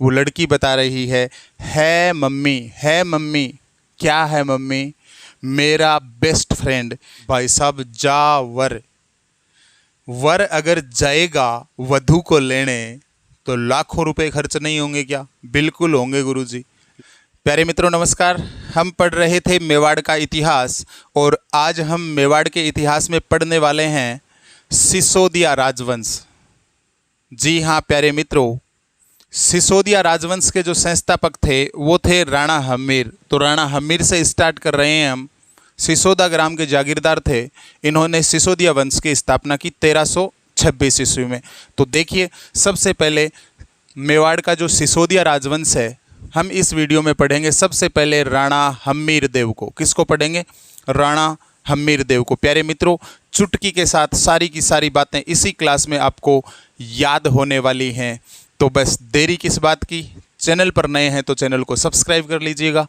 वो लड़की बता रही है मम्मी, क्या है मम्मी? मेरा बेस्ट फ्रेंड। भाई साहब, वर अगर जाएगा वधू को लेने तो लाखों रुपए खर्च नहीं होंगे क्या? बिल्कुल होंगे गुरुजी। प्यारे मित्रों नमस्कार। हम पढ़ रहे थे मेवाड़ का इतिहास और आज हम मेवाड़ के इतिहास में पढ़ने वाले हैं सिसोदिया राजवंश। जी हाँ प्यारे मित्रों, सिसोदिया राजवंश के जो संस्थापक थे वो थे राणा हम्मीर। तो राणा हम्मीर से स्टार्ट कर रहे हैं हम। सिसोदा ग्राम के जागीरदार थे। इन्होंने सिसोदिया वंश की स्थापना की 1326 ईस्वी में। तो देखिए, सबसे पहले मेवाड़ का जो सिसोदिया राजवंश है हम इस वीडियो में पढ़ेंगे। सबसे पहले राणा हम्मीर देव को। किसको पढ़ेंगे? राणा हम्मीर देव को। प्यारे मित्रों, चुटकी के साथ सारी की सारी बातें इसी क्लास में आपको याद होने वाली हैं। तो बस देरी किस बात की। चैनल पर नए हैं तो चैनल को सब्सक्राइब कर लीजिएगा।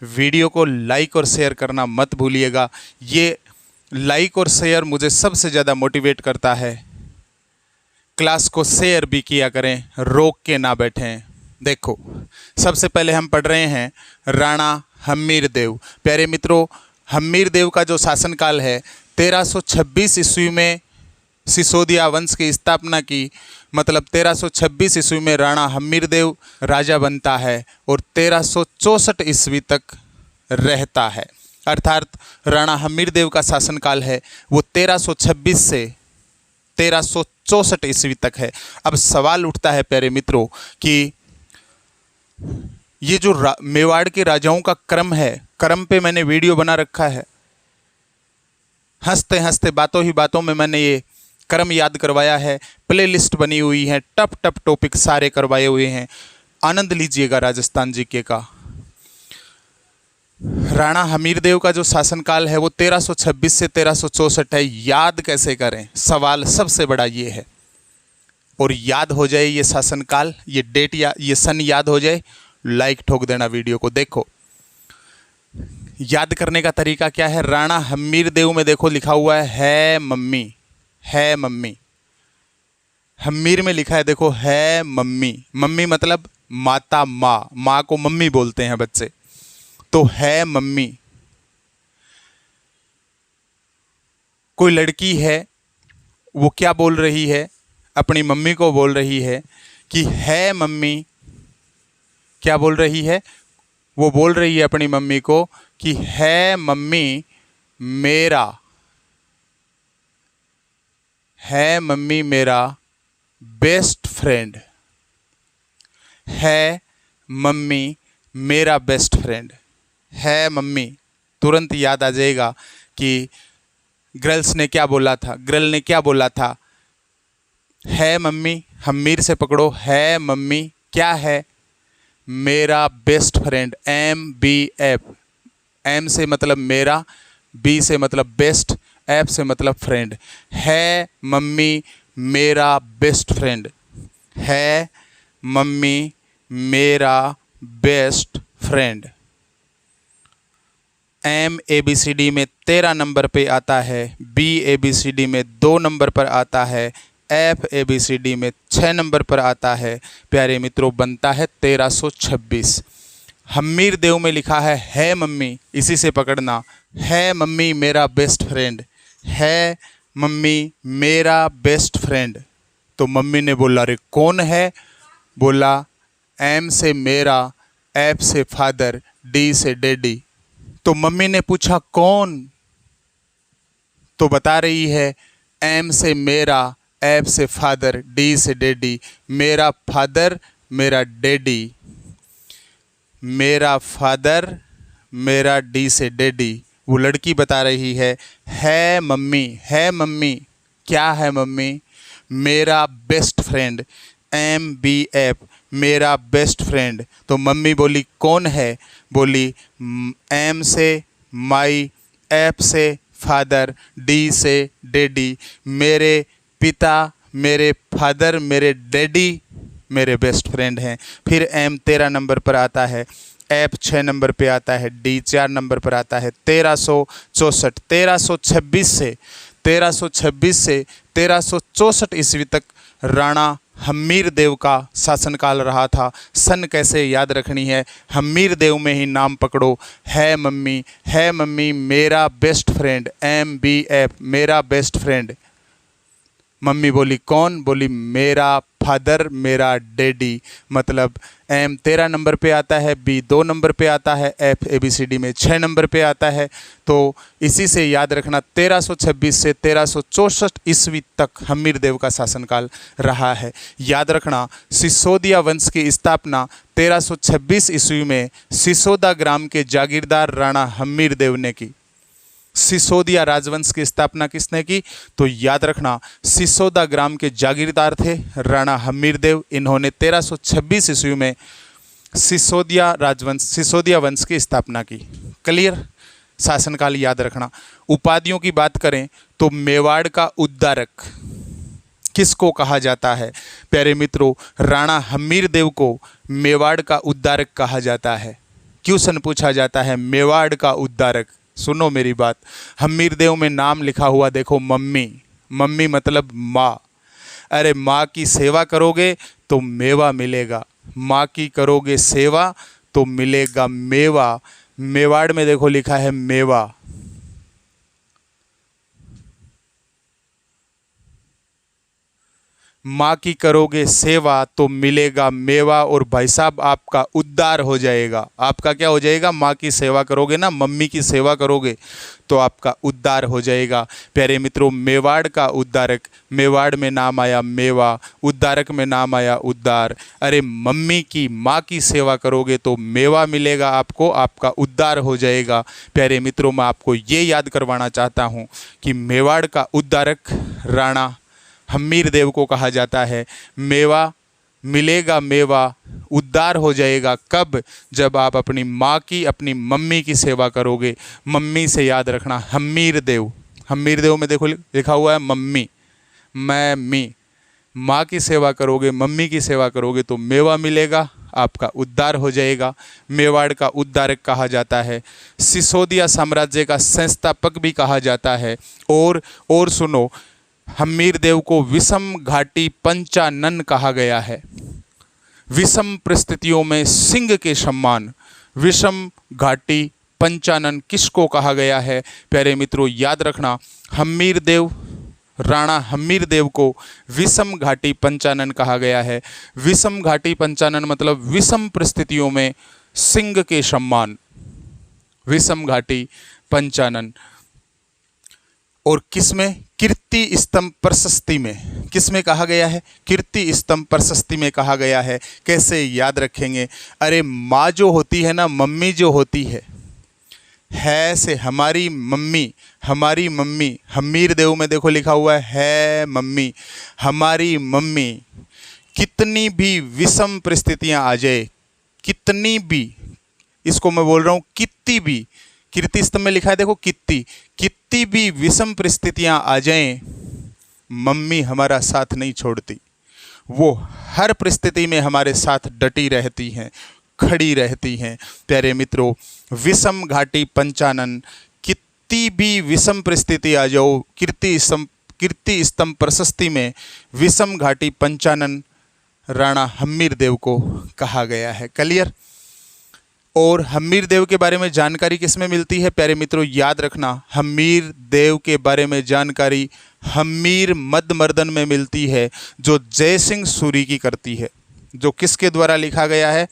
वीडियो को लाइक और शेयर करना मत भूलिएगा। ये लाइक और शेयर मुझे सबसे ज़्यादा मोटिवेट करता है। क्लास को शेयर भी किया करें, रोक के ना बैठें। देखो, सबसे पहले हम पढ़ रहे हैं राणा हम्मीर देव। प्यारे मित्रों, हम्मीर देव का जो शासनकाल है 1326 ईस्वी में सिसोदिया वंश की स्थापना की। मतलब 1326 ईस्वी में राणा हम्मीर देव राजा बनता है और 1364 ईस्वी तक रहता है। अर्थात राणा हम्मीर देव का शासनकाल है वो 1326 से 1364 ईस्वी तक है। अब सवाल उठता है प्यारे मित्रों कि ये जो मेवाड़ के राजाओं का क्रम है, क्रम पे मैंने वीडियो बना रखा है। हंसते हंसते बातों ही बातों में मैंने ये क्रम याद करवाया है। प्लेलिस्ट बनी हुई है, टप टॉपिक सारे करवाए हुए हैं। आनंद लीजिएगा राजस्थान जीके का। राणा हम्मीर देव का जो शासनकाल है वो 1326 से 1364 है। याद कैसे करें? सवाल सबसे बड़ा ये है। और याद हो जाए ये शासनकाल, ये डेट या ये सन याद हो जाए, लाइक ठोक देना वीडियो को। देखो, याद करने का तरीका क्या है? राणा हम्मीर देव में देखो लिखा हुआ है मम्मी, है मम्मी। हम्मीर में लिखा है देखो, है मम्मी। मम्मी मतलब माता, माँ को मम्मी बोलते हैं बच्चे। तो है मम्मी। कोई लड़की है, वो क्या बोल रही है? अपनी मम्मी को बोल रही है कि है मम्मी। क्या बोल रही है? वो बोल रही है अपनी मम्मी को कि है मम्मी मेरा, है मम्मी मेरा बेस्ट फ्रेंड। है मम्मी मेरा बेस्ट फ्रेंड। है मम्मी, तुरंत याद आ जाएगा कि गर्ल्स ने क्या बोला था। गर्ल ने क्या बोला था? है मम्मी, हम्मीर से पकड़ो। है मम्मी क्या है? मेरा बेस्ट फ्रेंड। MBF। एम से मतलब मेरा, बी से मतलब बेस्ट, एफ से मतलब फ्रेंड। है मम्मी मेरा बेस्ट फ्रेंड। है मम्मी मेरा बेस्ट फ्रेंड। एम ABCD में 13 नंबर पे आता है, बी ABCD में 2 नंबर पर आता है, एफ ABCD में 6 नंबर पर आता है। प्यारे मित्रों, बनता है 1326। हम्मीर देव में लिखा है मम्मी, इसी से पकड़ना। है मम्मी मेरा बेस्ट फ्रेंड। है मम्मी मेरा बेस्ट फ्रेंड। तो मम्मी ने बोला, अरे कौन है? बोला एम से मेरा, एफ से फादर, डी से डैडी। तो मम्मी ने पूछा कौन? तो बता रही है एम से मेरा, एफ से फादर, डी से डैडी। मेरा फादर, मेरा डैडी। मेरा फादर, मेरा डी से डैडी। वो लड़की बता रही है मम्मी, है मम्मी क्या है मम्मी? मेरा बेस्ट फ्रेंड। MBF, मेरा बेस्ट फ्रेंड। तो मम्मी बोली कौन है? बोली एम से माई, एफ से फादर, डी से डैडी। मेरे पिता, मेरे फादर, मेरे डैडी मेरे बेस्ट फ्रेंड हैं। फिर एम 13 नंबर पर आता है, एफ 6 नंबर पे आता है, डी 4 नंबर पर आता है। 1364, 1326 से 1364 ईस्वी तक राणा हम्मीर देव का शासनकाल रहा था। सन कैसे याद रखनी है, हम्मीर देव में ही नाम पकड़ो। है मम्मी मेरा बेस्ट फ्रेंड, MBF मेरा बेस्ट फ्रेंड। मम्मी बोली कौन, बोली मेरा फादर, मेरा डैडी। मतलब M 13 नंबर पे आता है, B 2 नंबर पे आता है, F ABCD में 6 नंबर पे आता है। तो इसी से याद रखना 1326 से 1364 ईस्वी तक हम्मीर देव का शासनकाल रहा है। याद रखना सिसोदिया वंश की स्थापना 1326 ईस्वी में सिसोदा ग्राम के जागीरदार राणा हम्मीर देव ने की। सिसोदिया राजवंश की स्थापना किसने की, तो याद रखना सिसोदा ग्राम के जागीरदार थे राणा हम्मीर देव। इन्होंने 1326 ईस्वी में सिसोदिया वंश की स्थापना की। क्लियर, शासनकाल याद रखना। उपाधियों की बात करें तो मेवाड़ का उद्धारक किसको कहा जाता है, प्यारे मित्रों राणा हम्मीर देव को मेवाड़ का उद्धारक कहा जाता है। क्वेश्चन पूछा जाता है मेवाड़ का उद्धारक। सुनो मेरी बात, हम्मीर देव में नाम लिखा हुआ देखो मम्मी मतलब माँ। अरे माँ की सेवा करोगे तो मेवा मिलेगा, माँ की करोगे सेवा तो मिलेगा मेवा। मेवाड़ में देखो लिखा है मेवा। माँ की करोगे सेवा तो मिलेगा मेवा, और भाई साहब आपका उद्धार हो जाएगा। आपका क्या हो जाएगा, माँ की सेवा करोगे ना, मम्मी की सेवा करोगे तो आपका उद्धार हो जाएगा। प्यारे मित्रों मेवाड़ का उद्धारक, मेवाड़ में नाम आया मेवा, उद्धारक में नाम आया उद्धार। अरे मम्मी की, माँ की सेवा करोगे तो मेवा मिलेगा आपको, आपका उद्धार हो जाएगा। प्यारे मित्रों मैं आपको ये याद करवाना चाहता हूँ कि मेवाड़ का उद्धारक राणा हम्मीर देव को कहा जाता है। मेवा मिलेगा, मेवा उद्धार हो जाएगा कब, जब आप अपनी माँ की, अपनी मम्मी की सेवा करोगे। मम्मी से याद रखना हम्मीर देव, हम्मीर देव में देखो लिखा हुआ है मम्मी, माँ की सेवा करोगे, मम्मी की सेवा करोगे तो मेवा मिलेगा, आपका उद्धार हो जाएगा। मेवाड़ का उद्धारक कहा जाता है। सिसोदिया साम्राज्य का संस्थापक भी कहा जाता है। और सुनो हम्मीर देव को विषम घाटी पंचानन कहा गया है। विषम परिस्थितियों में सिंह के सम्मान, विषम घाटी पंचानन किसको कहा गया है, प्यारे मित्रों याद रखना हम्मीर देव, राणा हम्मीर देव को विषम घाटी पंचानन कहा गया है। विषम घाटी पंचानन मतलब विषम परिस्थितियों में सिंह के सम्मान, विषम घाटी पंचानन। और किसमें, कीर्ति स्तंभ प्रशस्ति में, किसमें कहा गया है, कीर्ति स्तंभ प्रशस्ति में कहा गया है। कैसे याद रखेंगे, अरे माँ जो होती है ना, मम्मी जो होती है से हमारी मम्मी, हमारी मम्मी, हम्मीर देव में देखो लिखा हुआ है मम्मी, हमारी मम्मी कितनी भी विषम परिस्थितियां आ जाए, कितनी भी, इसको मैं बोल रहा हूँ कितनी भी, कीर्ति स्तंभ में लिखा है देखो कितनी भी विषम परिस्थितियां आ जाएं, मम्मी हमारा साथ नहीं छोड़ती। वो हर परिस्थिति में हमारे साथ डटी रहती हैं, खड़ी रहती हैं। प्यारे मित्रों विषम घाटी पंचानन, कितनी भी विषम परिस्थिति आ जाओ, कीर्ति स्तंभ प्रशस्ति में विषम घाटी पंचानन राणा हम्मीर देव को कहा गया है। क्लियर। और हम्मीर देव के बारे में जानकारी किसमें मिलती है, प्यारे मित्रों याद रखना हम्मीर देव के बारे में जानकारी हम्मीर मदमर्दन में मिलती है, जो जय सिंह सूरी की करती है। जो किसके द्वारा लिखा गया है,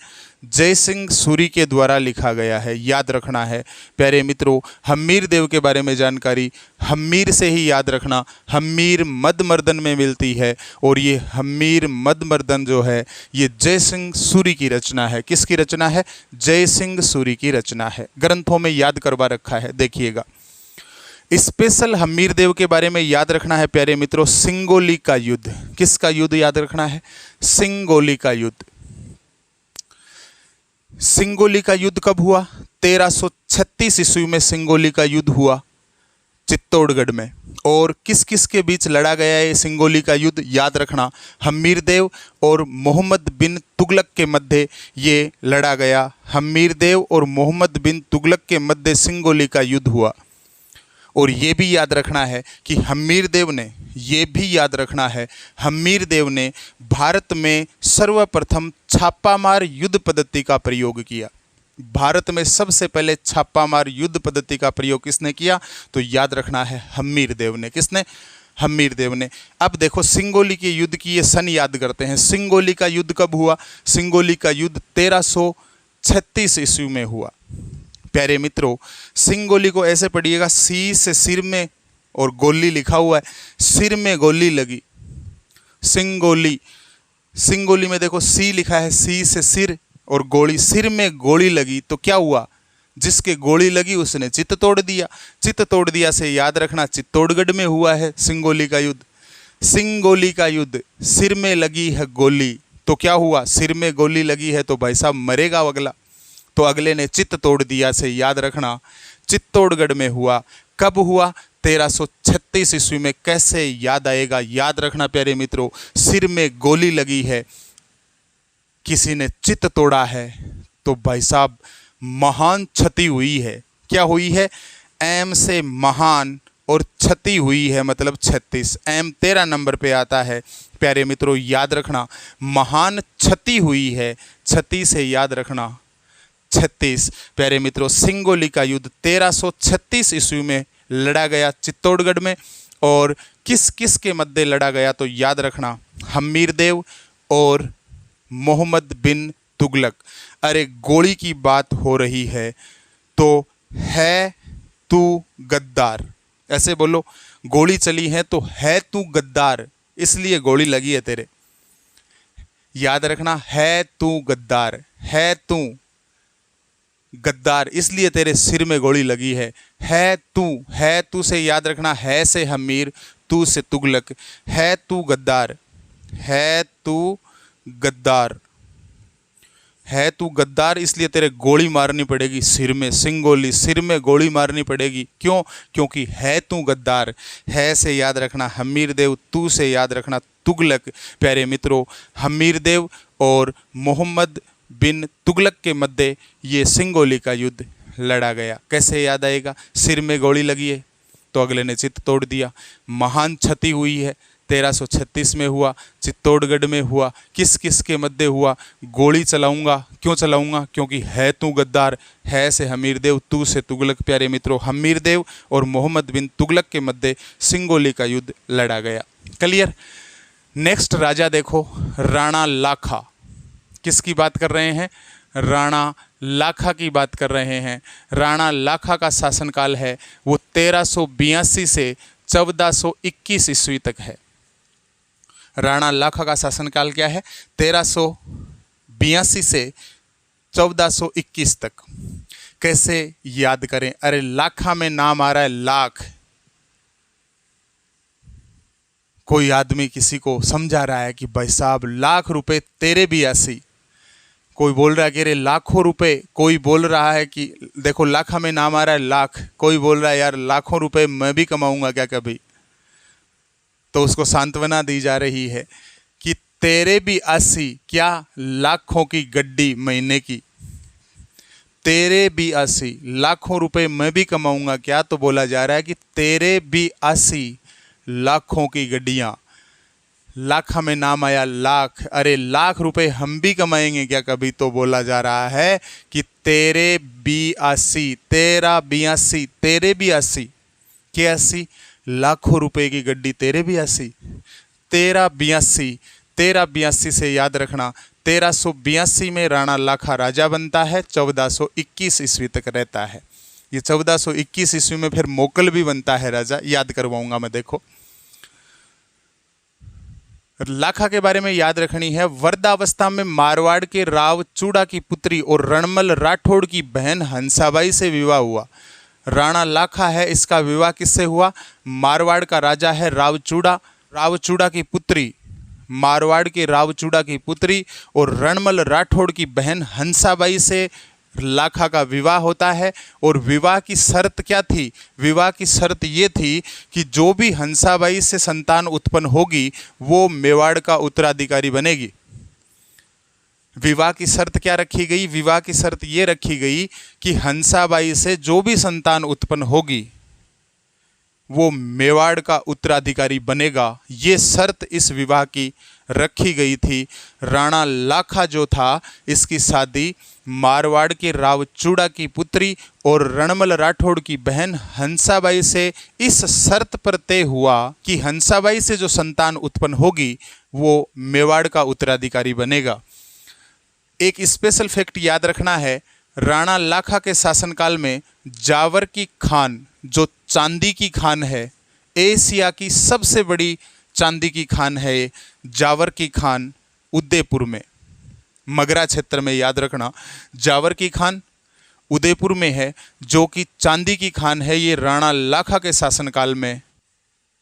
जय सिंह सूरी के द्वारा लिखा गया है, याद रखना है। प्यारे मित्रों हम्मीर देव के बारे में जानकारी हम्मीर से ही याद रखना, हम्मीर मदमर्दन में मिलती है। और ये हम्मीर मदमर्दन जो है ये जय सिंह सूरी की रचना है। किसकी रचना है, जय सिंह सूरी की रचना है। ग्रंथों में याद करवा रखा है, देखिएगा। स्पेशल हम्मीर देव के बारे में याद रखना है प्यारे मित्रों, सिंगोली का युद्ध। किसका युद्ध याद रखना है, सिंगोली का युद्ध। सिंगोली का युद्ध कब हुआ, 1336 ईस्वी में सिंगोली का युद्ध हुआ चित्तौड़गढ़ में। और किस किस के बीच लड़ा गया है सिंगोली का युद्ध, याद रखना हम्मीर देव और मोहम्मद बिन तुगलक के मध्य ये लड़ा गया। हम्मीर देव और मोहम्मद बिन तुगलक के मध्य सिंगोली का युद्ध हुआ। और ये भी याद रखना है कि हम्मीरदेव ने, ये भी याद रखना है, हम्मीरदेव ने भारत में सर्वप्रथम छापामार युद्ध पद्धति का प्रयोग किया। भारत में सबसे पहले छापामार युद्ध पद्धति का प्रयोग किसने किया? तो याद रखना है हम्मीरदेव ने। किसने? हम्मीरदेव ने। अब देखो सिंगोली के युद्ध की ये सन याद करते हैं। सिंगोली का युद्ध कब हुआ? सिंगोली का युद्ध 1336 ईस्वी में हुआ। प्यारे मित्रों, सिंगोली को ऐसे पढ़िएगा, सी से सिर में और गोली लिखा हुआ है, सिर में गोली लगी। सिंगोली, सिंगोली में देखो सी लिखा है, सी से सिर और गोली, सिर में गोली लगी तो क्या हुआ? जिसके गोली लगी उसने चित्त तोड़ दिया। चित्त तोड़ दिया से याद रखना चित्तौड़गढ़ में हुआ है सिंगोली का युद्ध। सिंगोली का युद्ध, सिर में लगी है गोली तो क्या हुआ? सिर में गोली लगी है तो भाई साहब मरेगा अगला, तो अगले ने चित्त तोड़ दिया से याद रखना चित्तौड़गढ़ में हुआ। कब हुआ? 1336 ईस्वी में। कैसे याद आएगा? याद रखना प्यारे मित्रों, सिर में गोली लगी है, किसी ने चित्त तोड़ा है तो भाई साहब महान क्षति हुई है। क्या हुई है? एम से महान और क्षति हुई है, मतलब 36। एम 13 नंबर पे आता है प्यारे मित्रों, याद रखना महान क्षति हुई है। क्षति से याद रखना 36। प्यारे मित्रों, सिंगोली का युद्ध 1336 ईस्वी में लड़ा गया चित्तौड़गढ़ में। और किस किस के मध्य लड़ा गया? तो याद रखना हम्मीरदेव और मोहम्मद बिन तुगलक। अरे गोली की बात हो रही है तो है तू गद्दार, ऐसे बोलो। गोली चली है तो है तू गद्दार, इसलिए गोली लगी है तेरे। याद रखना है तू गद्दार, है तू गद्दार, इसलिए तेरे सिर में गोली लगी है। है तू से याद रखना, है से हमीर, तू से तुगलक। है तू गद्दार, है तू गद्दार, है तू गद्दार, इसलिए तेरे गोली मारनी पड़ेगी सिर में। सिंगोली, सिर में गोली मारनी पड़ेगी। क्यों? क्योंकि है तू गद्दार। है से याद रखना हम्मीरदेव, तू से याद रखना तुगलक। प्यारे मित्रों, हम्मीरदेव और मोहम्मद बिन तुगलक के मध्य ये सिंगोली का युद्ध लड़ा गया। कैसे याद आएगा? सिर में गोली लगी है तो अगले ने चित्त तोड़ दिया। महान क्षति हुई है, 1336 में हुआ, चित्तौड़गढ़ में हुआ। किस किस के मध्य हुआ? गोली चलाऊंगा। क्यों चलाऊंगा? क्योंकि है तू गद्दार। है से हमीरदेव, तू से तुगलक। प्यारे मित्रों, हमीरदेव और मोहम्मद बिन तुगलक के मध्य सिंगोली का युद्ध लड़ा गया। क्लियर? नेक्स्ट राजा देखो, राणा लाखा। किसकी बात कर रहे हैं? राणा लाखा की बात कर रहे हैं। राणा लाखा का शासनकाल है वो 1382 से 1421 ईस्वी तक है। राणा लाखा का शासनकाल क्या है? 1382 से 1421 तक। कैसे याद करें? अरे लाखा में नाम आ रहा है लाख। कोई आदमी किसी को समझा रहा है कि भाई साहब लाख रुपए तेरे भी ऐसी। कोई बोल रहा है कि अरे लाखों रुपए। कोई बोल रहा है कि देखो लाखा में नाम आ रहा है लाख। कोई बोल रहा है यार लाखों रुपए मैं भी कमाऊंगा क्या कभी? तो उसको सांत्वना दी जा रही है कि तेरे भी 80 क्या लाखों की गड्डी महीने की। तेरे भी 80 लाखों रुपए मैं भी कमाऊंगा क्या? तो बोला जा रहा है कि तेरे भी 80 लाखों की गड्डियां। लाखा में नाम आया लाख। अरे लाख रुपए हम भी कमाएंगे क्या कभी? तो बोला जा रहा है कि तेरे भी 80, तेरा भी 80, तेरे भी 80 के 80 लाखों रुपए की गड्डी तेरे भी 80। तेरा 82, तेरा 82 से याद रखना 1382 में राणा लाखा राजा बनता है, 1421 ईस्वी तक रहता है। ये 1421 ईस्वी में फिर मोकल भी बनता है राजा, याद करवाऊंगा मैं। देखो लाखा के बारे में याद रखनी है। वृद्धावस्था में मारवाड़ के राव चूड़ा की पुत्री और रणमल राठौड़ की बहन हंसाबाई से विवाह हुआ। राणा लाखा है, इसका विवाह किससे हुआ? मारवाड़ का राजा है रावचूड़ा, रावचूड़ा की पुत्री, मारवाड़ के रावचूड़ा की पुत्री और रणमल राठौड़ की बहन हंसाबाई से लाखा का विवाह होता है। और विवाह की शर्त क्या थी? विवाह की शर्त ये थी कि जो भी हंसाबाई से संतान उत्पन्न होगी वो मेवाड़ का उत्तराधिकारी बनेगी। विवाह की शर्त क्या रखी गई? विवाह की शर्त ये रखी गई कि हंसाबाई से जो भी संतान उत्पन्न होगी वो मेवाड़ का उत्तराधिकारी बनेगा। ये शर्त इस विवाह की रखी गई थी। राणा लाखा जो था, इसकी शादी मारवाड़ के रावचूड़ा की पुत्री और रणमल राठौड़ की बहन हंसाबाई से इस शर्त पर तय हुआ कि हंसाबाई से जो संतान उत्पन्न होगी वो मेवाड़ का उत्तराधिकारी बनेगा। एक स्पेशल फैक्ट याद रखना है, राणा लाखा के शासनकाल में जावर की खान, जो चांदी की खान है, एशिया की सबसे बड़ी चांदी की खान है जावर की खान, उदयपुर में, मगरा क्षेत्र में, याद रखना जावर की खान उदयपुर में है, जो कि चांदी की खान है। ये राणा लाखा के शासनकाल में।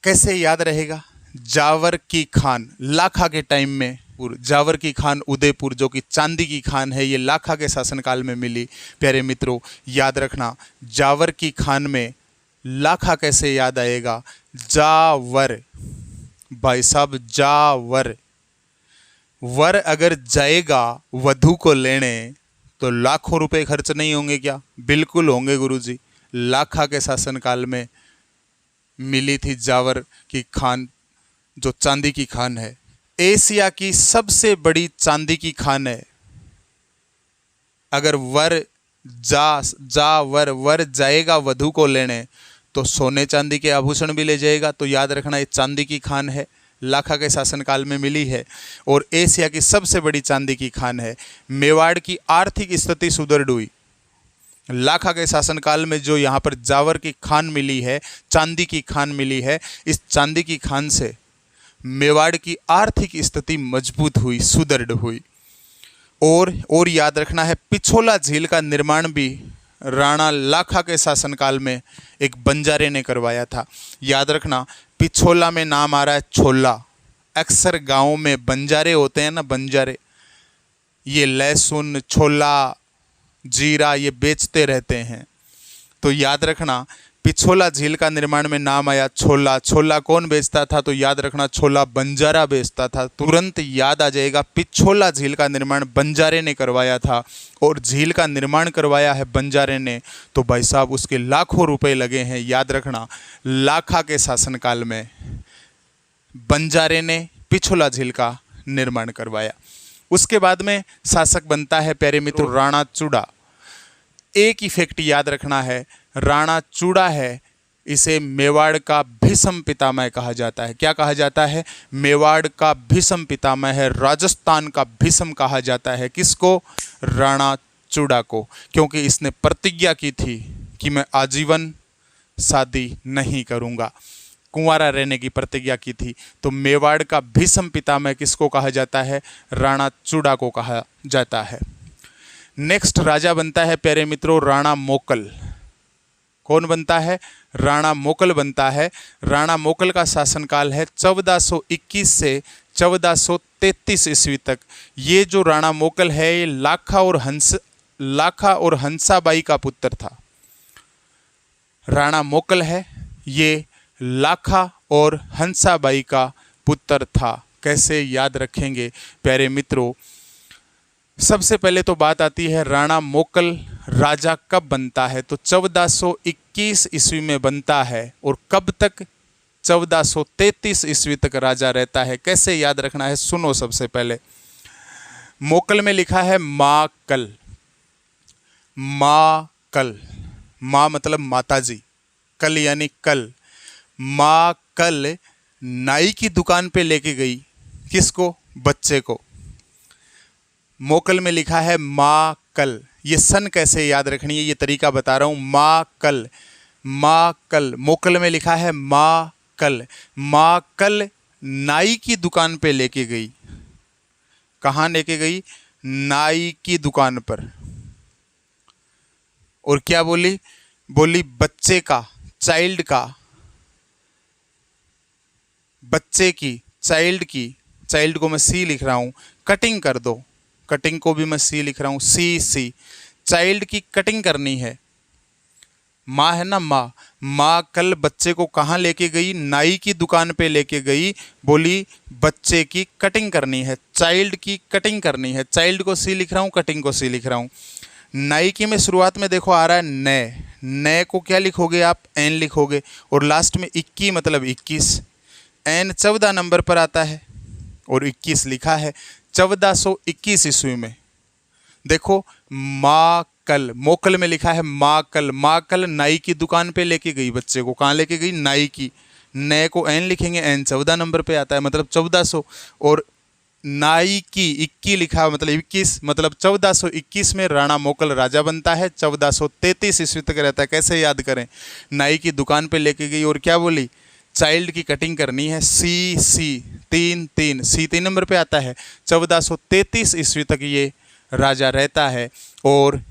कैसे याद रहेगा? जावर की खान लाखा के टाइम में, जावर की खान उदयपुर जो कि चांदी की खान है, ये लाखा के शासनकाल में मिली। प्यारे मित्रों याद रखना, जावर की खान में लाखा कैसे याद आएगा? जावर, भाई साहब जावर। वर अगर जाएगा वधू को लेने तो लाखों रुपए खर्च नहीं होंगे क्या? बिल्कुल होंगे गुरुजी। लाखा के शासनकाल में मिली थी जावर की खान, जो चांदी की खान है, एशिया की सबसे बड़ी चांदी की खान है। अगर वर वर जाएगा वधू को लेने तो सोने चांदी के आभूषण भी ले जाएगा। तो याद रखना ये चांदी की खान है, लाखा के शासनकाल में मिली है और एशिया की सबसे बड़ी चांदी की खान है। मेवाड़ की आर्थिक स्थिति सुदृढ़ हुई। लाखा के शासनकाल में जो यहाँ पर जावर की खान मिली है, चांदी की खान मिली है, इस चांदी की खान से मेवाड़ की आर्थिक स्थिति मजबूत हुई, सुदृढ़ हुई। और याद रखना है, पिछोला झील का निर्माण भी राणा लाखा के शासनकाल में एक बंजारे ने करवाया था। याद रखना, पिछोला में नाम आ रहा है छोला। अक्सर गाँव में बंजारे होते हैं ना, बंजारे, ये लहसुन, छोला, जीरा ये बेचते रहते हैं। तो याद रखना, पिछोला झील का निर्माण में नाम आया छोला। छोला कौन बेचता था? तो याद रखना, छोला बंजारा बेचता था। तुरंत याद आ जाएगा, पिछोला झील का निर्माण बंजारे ने करवाया था और झील का निर्माण करवाया है बंजारे ने, तो भाई साहब उसके लाखों रुपए लगे हैं। याद रखना, लाखा के शासनकाल में बंजारे ने पिछोला झील का निर्माण करवाया। उसके बाद में शासक बनता है प्यारे मित्रों राणा चूड़ा। एक इफेक्ट याद रखना है, राणा चूड़ा है, इसे मेवाड़ का भीष्म पितामह कहा जाता है। क्या कहा जाता है? मेवाड़ का भीष्म पितामह है, राजस्थान का भीष्म कहा जाता है। किसको? राणा चूड़ा को, क्योंकि इसने प्रतिज्ञा की थी कि मैं आजीवन शादी नहीं करूंगा, कुंवारा रहने की प्रतिज्ञा की थी। तो मेवाड़ का भीष्म पितामह किसको कहा जाता है? राणा चूड़ा को कहा जाता है। नेक्स्ट राजा बनता है प्यारे मित्रों राणा मोकल। कौन बनता है? राणा मोकल बनता है। राणा मोकल का शासनकाल है 1421 से 1433 ईस्वी तक। ये जो राणा मोकल है ये लाखा और हंसाबाई का पुत्र था। राणा मोकल है, ये लाखा और हंसाबाई का पुत्र था। कैसे याद रखेंगे प्यारे मित्रों? सबसे पहले तो बात आती है राणा मोकल राजा कब बनता है? तो 1421 ईस्वी में बनता है और कब तक? 1433 ईस्वी तक राजा रहता है। कैसे याद रखना है? सुनो, सबसे पहले मोकल में लिखा है माकल। माकल, माँ मतलब माताजी, कल यानी कल। माँ कल नाई की दुकान पे लेके गई। किसको? बच्चे को। मोकल में लिखा है माँ कल। ये सन कैसे याद रखनी है, ये तरीका बता रहा हूँ। माँ कल, माँ कल, मोकल में लिखा है माँ कल। माँ कल नाई की दुकान पे लेके गई। कहाँ लेके गई? नाई की दुकान पर। और क्या बोली? बोली बच्चे का, चाइल्ड का, बच्चे की, चाइल्ड की, चाइल्ड को मैं सी लिख रहा हूँ, कटिंग कर दो। कटिंग को भी मैं सी लिख रहा हूँ, सी। चाइल्ड की कटिंग करनी है। माँ है ना, माँ। माँ कल बच्चे को कहाँ लेके गई? नाई की दुकान पे लेके गई। बोली बच्चे की कटिंग करनी है, चाइल्ड की कटिंग करनी है। चाइल्ड को सी लिख रहा हूँ, कटिंग को सी लिख रहा हूँ। नाइकी में शुरुआत में देखो आ रहा है नए, नए को क्या लिखोगे आप, एन लिखोगे, और लास्ट में 21 मतलब 21, एन 14 नंबर पर आता है और 21 लिखा है 1421 ईस्वी में। देखो माकल, मोकल में लिखा है माकल, माकल नाई की दुकान पे लेके गई बच्चे को, कहाँ लेके गई, नाई की। नए को एन लिखेंगे, एन 14 नंबर पे आता है मतलब 1400, और नाई की 21 लिखा मतलब 21 मतलब 1421 में राणा मोकल राजा बनता है। 1433 ईस्वी तक रहता है। कैसे याद करें, नाई की दुकान पे लेके गई और क्या बोली, चाइल्ड की कटिंग करनी है, सी 3 नंबर पे आता है। 1433 ईस्वी तक ये राजा रहता है। और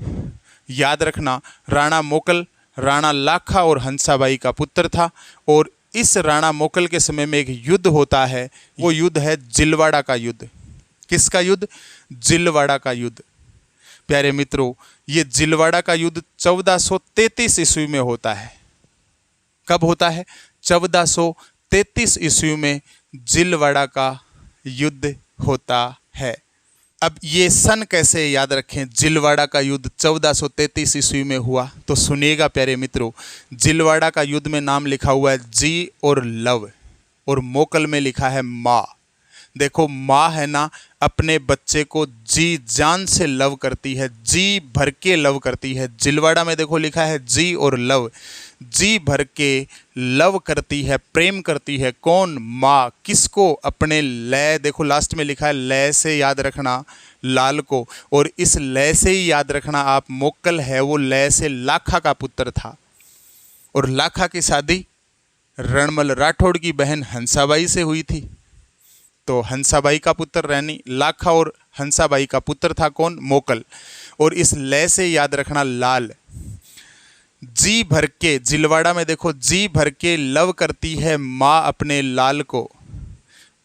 याद रखना राणा मोकल राणा लाखा और हंसाबाई का पुत्र था। और इस राणा मोकल के समय में एक युद्ध होता है, वो युद्ध है जिलवाड़ा का युद्ध। किसका युद्ध, जिलवाड़ा का युद्ध। प्यारे मित्रों, ये जिलवाड़ा का युद्ध 1433 ईस्वी में होता है। कब होता है, 1433 ईस्वी में जिलवाड़ा का युद्ध होता है। अब ये सन कैसे याद रखें, जिलवाड़ा का युद्ध 1433 ईस्वी में हुआ, तो सुनिएगा प्यारे मित्रों। जिलवाड़ा का युद्ध में नाम लिखा हुआ है जी और लव, और मोकल में लिखा है माँ। देखो माँ है ना, अपने बच्चे को जी जान से लव करती है, जी भर के लव करती है। जिलवाड़ा में देखो लिखा है जी और लव, जी भर के लव करती है, प्रेम करती है। कौन, माँ। किसको, अपने लय, देखो लास्ट में लिखा है लय से याद रखना लाल को, और इस लय से ही याद रखना आप, मोकल है वो लय से लाखा का पुत्र था। और लाखा की शादी रणमल राठौड़ की बहन हंसाबाई से हुई थी। तो हंसाबाई का पुत्र रैनी, लाखा और हंसाबाई का पुत्र था कौन, मोकल। और इस लय से याद रखना लाल। जी भर के, जिलवाड़ा में देखो जी भर के लव करती है माँ अपने लाल को।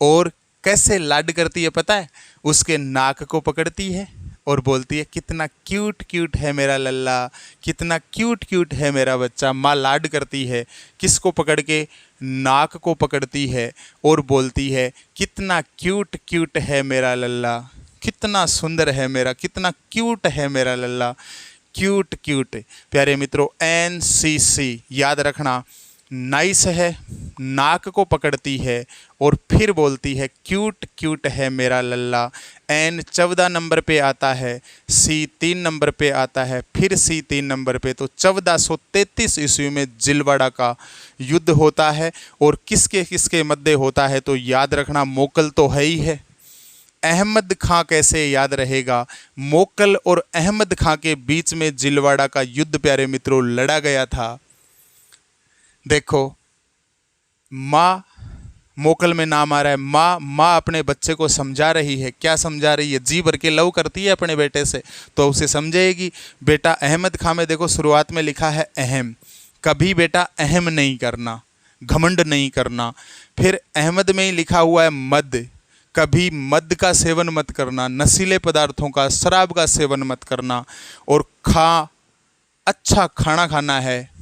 और कैसे लाड करती है पता है, उसके नाक को पकड़ती है और बोलती है कितना क्यूट क्यूट है मेरा लल्ला, कितना क्यूट क्यूट है मेरा बच्चा। माँ लाड करती है, किसको पकड़ के, नाक को पकड़ती है और बोलती है कितना क्यूट क्यूट है मेरा लल्ला, कितना सुंदर है मेरा, कितना क्यूट है मेरा लल्ला, क्यूट क्यूट। प्यारे मित्रों, NCC याद रखना, नाइस है, नाक को पकड़ती है और फिर बोलती है क्यूट क्यूट है मेरा लल्ला। N 14 नंबर पे आता है, C 3 नंबर पे आता है, फिर C 3 नंबर पे। तो 1433 ईस्वी में जिलवाड़ा का युद्ध होता है। और किसके किसके मध्य होता है, तो याद रखना मोकल तो है ही है, अहमद खां कैसे याद रहेगा। मोकल और अहमद खां के बीच में जिलवाड़ा का युद्ध प्यारे मित्रों लड़ा गया था। देखो माँ, मोकल में नाम आ रहा है माँ, माँ अपने बच्चे को समझा रही है। क्या समझा रही है, जी भर के लव करती है अपने बेटे से, तो उसे समझाएगी। बेटा अहमद खां में देखो शुरुआत में लिखा है अहम, कभी बेटा अहम नहीं करना, घमंड नहीं करना। फिर अहमद में ही लिखा हुआ है मद, कभी मद का सेवन मत करना, नशीले पदार्थों का, शराब का सेवन मत करना। और खा, अच्छा खाना खाना है।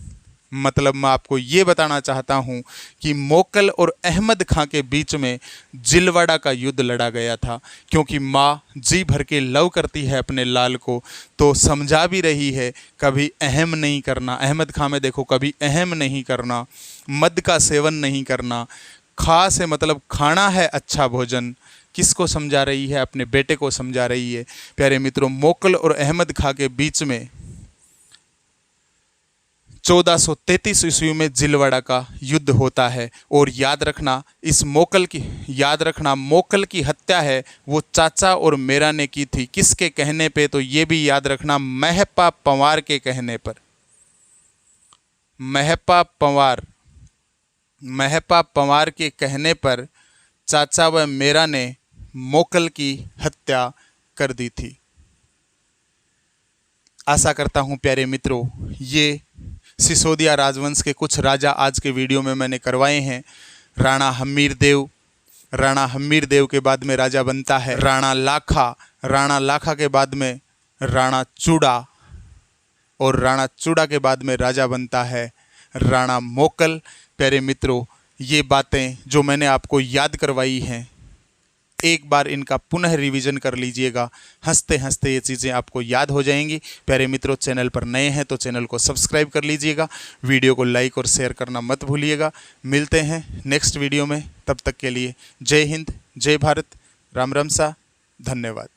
मतलब मैं आपको ये बताना चाहता हूँ कि मोकल और अहमद खां के बीच में जिलवाड़ा का युद्ध लड़ा गया था, क्योंकि माँ जी भर के लव करती है अपने लाल को, तो समझा भी रही है कभी अहम नहीं करना। अहमद खां में देखो कभी अहम नहीं करना, मद का सेवन नहीं करना। खा से मतलब खाना है अच्छा भोजन। किसको समझा रही है, अपने बेटे को समझा रही है। प्यारे मित्रों, मोकल और अहमद खां के बीच में 1433 ईस्वी में जिलवाड़ा का युद्ध होता है। और याद रखना, इस मोकल की हत्या है वो चाचा और मेरा ने की थी। किसके कहने पे, तो ये भी याद रखना, महपा पंवार के कहने पर। महपा पंवार के कहने पर चाचा व मेरा ने मोकल की हत्या कर दी थी। आशा करता हूँ प्यारे मित्रों, ये सिसोदिया राजवंश के कुछ राजा आज के वीडियो में मैंने करवाए हैं। राणा हम्मीर देव के बाद में राजा बनता है राणा लाखा के बाद में राणा चूड़ा, और राणा चूड़ा के बाद में राजा बनता है राणा मोकल। प्यारे मित्रों, ये बातें जो मैंने आपको याद करवाई हैं, एक बार इनका पुनः रिवीजन कर लीजिएगा। हंसते हंसते ये चीज़ें आपको याद हो जाएंगी। प्यारे मित्रों, चैनल पर नए हैं तो चैनल को सब्सक्राइब कर लीजिएगा, वीडियो को लाइक और शेयर करना मत भूलिएगा। मिलते हैं नेक्स्ट वीडियो में, तब तक के लिए जय हिंद, जय भारत, राम राम सा, धन्यवाद।